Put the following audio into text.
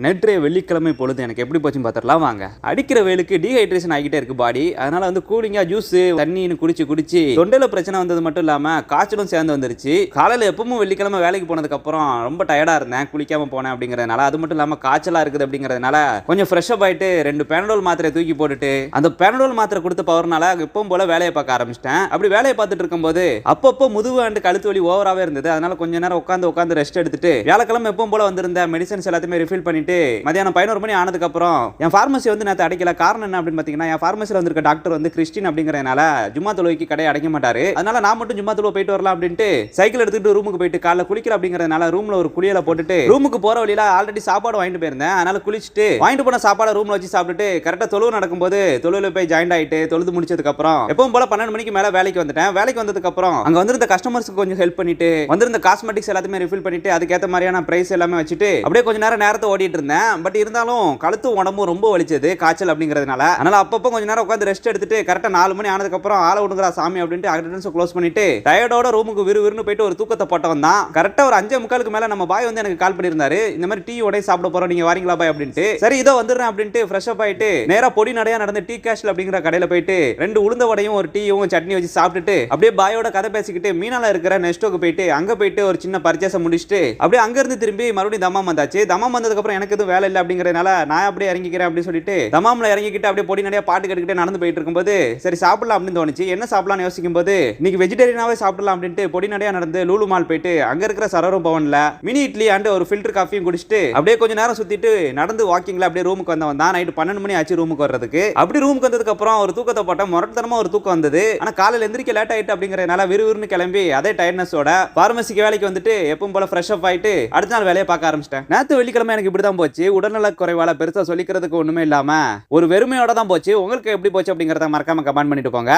நேற்றைய வெள்ளிக்கிழமை பொழுது எனக்கு எப்படி போச்சுன்னு பார்த்துடலாம் வாங்க. அடிக்கிற வெயிலுக்கு டீஹைட்ரேஷன் ஆகிட்டே இருக்கு பாடி. அதனால வந்து கூலிங்கா ஜூஸ் தண்ணின்னு குடிச்சு தொண்டையில பிரச்சனை வந்தது மட்டும் இல்லாம காய்ச்சலும் சேர்ந்து வந்துருச்சு. காலையில எப்பவும் வெள்ளிக்கிழமை வேலைக்கு போனதுக்கு அப்புறம் ரொம்ப டயர்டா இருந்தேன், குளிக்காம போனேன் அப்படிங்கறதுனால. அது மட்டும் இல்லாம காய்ச்சலா இருக்குது அப்படிங்கறதுனால கொஞ்சம் ஃப்ரெஷ் அப் ஆயிட்டு 2 பேனடோல் மாத்திரை தூக்கி போட்டுட்டு அந்த பேனடோல் மாத்திரை கொடுத்த பவர்னால எப்பவும் போல வேலையை பார்க்க ஆரம்பிச்சிட்டேன். அப்படி வேலையை பார்த்துட்டு இருக்கும்போது அப்பப்போ முதுகு அண்ட் கழுத்து வலி ஓவராவே இருந்தது. அதனால கொஞ்ச நேரம் உட்காந்து ரெஸ்ட் எடுத்துட்டு வியாழக்கிழமை எப்பவும் போல வந்திருந்த மெடிசன்ஸ் எல்லாத்தையுமே ரிஃபில் பண்ணிட்டு மதியானம் 11 மணி ஆனதுக்கு அப்புறம் என் பார்மசி வந்து நேற்று அடைக்கல. காரணம் என்ன அப்படின்னு பாத்தீங்கன்னா, என் பார்மசியில் வந்திருக்க டாக்டர் வந்து கிறிஸ்டின் அப்படிங்கறதுனால ஜும்மா தொழுகைக்கு கடையை அடைக்க மாட்டாரு. அதனால நான் மட்டும் ஜும்மா தொழுவை போயிட்டு வரலாம் அப்படின்ட்டு சைக்கிள் எடுத்துட்டு ரூமுக்கு போயிட்டு காலைல குளிக்கிற அப்படிங்கறதுனால ரூம்ல ஒரு குளியலை போட்டுட்டு ரூமுக்கு போற வழியில ஆல்ரெடி சாப்பாடு வாங்கிட்டு போயிருந்தேன். அதனால குளிச்சுட்டு வாங்கிட்டு போன சாப்பாடு ரூம்ல வச்சு சாப்பிட்டுட்டு கரெக்டா தொழுவு நடக்கும்போது தொழுவில் போய் ஜாயின் ஆயிட்டு தொழுது முடிச்சதுக்கு அப்புறம் எப்பவும் போல 12 மணிக்கு மேல வேலைக்கு வந்துட்டேன். வேலைக்கு வந்ததுக்கு அப்புறம் அங்க வந்திருந்த கஸ்டமர்ஸ்க்கு கொஞ்சம் ஹெல்ப் பண்ணிட்டு வந்திருந்த காஸ்மெட்டிக்ஸ் எல்லாத்தையுமே ரிஃபில் பண்ணிட்டு அதுக்கேற்ற மாதிரியான பிரைஸ் எல்லாமே வச்சுட்டு அப்படியே கொஞ்ச நேரத்தை ஓடிட்டு இருந்தேன். பட் இருந்தாலும் கழுத்து உடம்பு ரொம்ப வலிச்சது காய்ச்சல் அப்படிங்கிறதுனால. அதனால அப்பப்போ கொஞ்ச நேரம் உட்காந்து ரெஸ்ட் எடுத்துட்டு கரெக்டா 4 மணி ஆனதுக்கு அப்புறம் ஆள விடுங்கடா சாமி அப்படின்ட்டு அட்டெண்டன்ஸ் க்ளோஸ் பண்ணிட்டு டயர்டோட ரூமுக்கு விறுவிறுன்னு போயிட்டு ஒரு தூக்கத்தை போட்டவன் தான். கரெக்டா ஒரு 5:45 மேல நம்ம பாய் வந்து எனக்கு கால் பண்ணியிருந்தாரு. இந்த மாதிரி டீ உடைய சாப்பிட போறோம், நீங்க வாரீங்களா பாய் அப்படின்ட்டு. சரி இதோ வந்துடுறேன் அப்படின்ட்டு ஃப்ரெஷ் அப் ஆயிட்டு நேரா பொடி நடையா நடந்து டீ கேஷ்ல அப்படிங்கிற கடையில போயிட்டு 2 உளுந்த வடையும் ஒரு டீயும் சட்னி வச்சு சாப்பிட்டுட்டு அப்படியே பாயோட கதை பேசிக்கிட்டு மீனால இருக்கிற நெஸ்டோக்கு போயிட்டு அங்க போயிட்டு ஒரு சின்ன பர்ச்சேஸை முடிச்சுட்டு அப்படியே அங்க இருந்து திரும்பி மறுபடியும் தம்மாம் வந்தாச்சு. தம்மாம் வந்ததுக்கு அப்புறம் எனக்கு எதுவும் வேலை இல்லை அப்படிங்கறதுனால நான் அப்படியே இறங்கிக்கிறேன் அப்படின்னு சொல்லிட்டு தம்மாம்ல இறங்கிக்கிட்டு அப்படியே பொடி நடையா பாட்டு கேட்டுக்கிட்டே நடந்து போயிட்டு இருக்கும்போது சரி சாப்பிடலாம் அப்படின்னு தோணுச்சு. என்ன சாப்பிடலாம்னு யோசிக்கும் போது இன்னைக்கு வெஜிடேரியனாவே சாப்பிடலாம் அப்படின்ட்டு பொடி நடையா நடந்து லூலு மால் போயிட்டு அங்க இருக்கிற சரவண பவன்ல மினி இட்லி அண்ட் ஒரு ஃபில்டர் காஃபியும் குடிச்சிட்டு அப்படியே கொஞ்ச நேரம் சுத்திட்டு நடந்து வாக்கிங்ல அப்படியே ரூமுக்கு வந்தவன் தான். நைட் 12 மணி ஆச்சு ரூமுக்கு வர்றதுக்கு. அப்படி ரூமுக்கு வந்ததுக்கு அப்புறம் ஒரு தூக்கத்தை போட்டேன். முரட்டத்தனமா ஒரு தூக்கம் வந்தது. ஆனா காலையில எந்திரிக்க லேட் ஆயிட்டு அப்படிங்கறதுனால விறுவிறுன்னு கிளம்பி அதே டயர்ட்னஸோட பார்மசிக்கு வேலைக்கு வந்துட்டு எப்பவும் போல ஃப்ரெஷ் அப் ஆயிட்டு அடுத்த நாள் வேலையை பார்க்க ஆரம்பிச்சிட்டேன். நேத்து வெள்ளிக்கிழமை எனக்கு இப்படிதான் போச்சு. உடல்நல குறைவால பெருசா சொல்லிக்கிறதுக்கு ஒண்ணுமே இல்லாம ஒரு வெறுமையோட தான் போச்சு. உங்களுக்கு எப்படி போச்சு அப்படிங்கறத மறக்காம கமெண்ட் பண்ணிட்டு போங்க.